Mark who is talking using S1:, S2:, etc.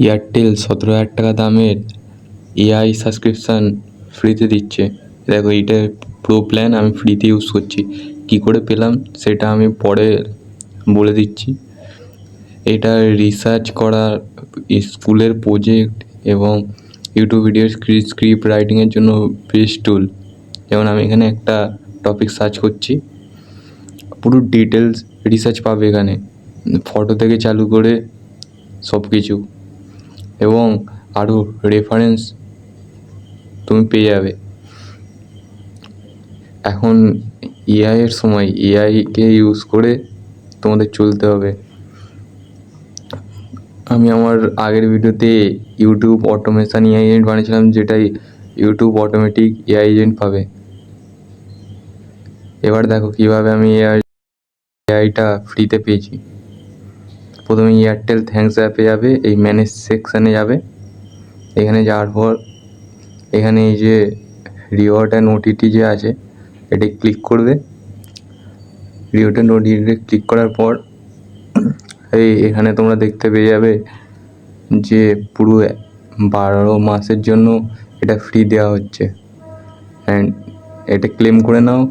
S1: Airtel 17,000 টাকা দামের AI subscription ফ্রিতে দিচ্ছে। দেখো এইটা প্রো প্ল্যান আমি ফ্রিতে ইউজ করছি। কী করে পেলাম সেটা আমি পরে বলে দিচ্ছি। এটা রিসার্চ করা, স্কুলের প্রজেক্ট এবং ইউটিউব ভিডিওর স্ক্রিপ্ট রাইটিংয়ের জন্য বেস্ট টুল। যেমন আমি এখানে একটা টপিক সার্চ করছি, পুরো ডিটেলস রিসার্চ পাবে এখানে, ফটো থেকে চালু করে সব কিছু, এবং আরও রেফারেন্স তুমি পেয়ে যাবে। এখন এআইয়ের সময়, এআইকে ইউজ করে তোমাদের চলতে হবে। আমি আমার আগের ভিডিওতে ইউটিউব অটোমেশন এআই এজেন্ট বানিয়েছিলাম, যেটাই ইউটিউব অটোমেটিক এআই এজেন্ট পাবে। এবার দেখো কীভাবে আমি এআইটা ফ্রিতে পেয়েছি। প্রথমে এয়ারটেল থ্যাঙ্কস অ্যাপে যাবে, এই ম্যানেজ সেকশানে যাবে। এখানে যাওয়ার পর এখানে এই যে রিওয়ার্ড অ্যান্ড ওটিটি যে আছে, এটাই ক্লিক করবে। রিওয়ার্ড অ্যান্ড ওটিটিতে ক্লিক করার পর এখানে তোমরা দেখতে পেয়ে যাবে যে পুরো 12 মাসের জন্য এটা ফ্রি দেওয়া হচ্ছে। অ্যান্ড এটা ক্লেম করে নাও।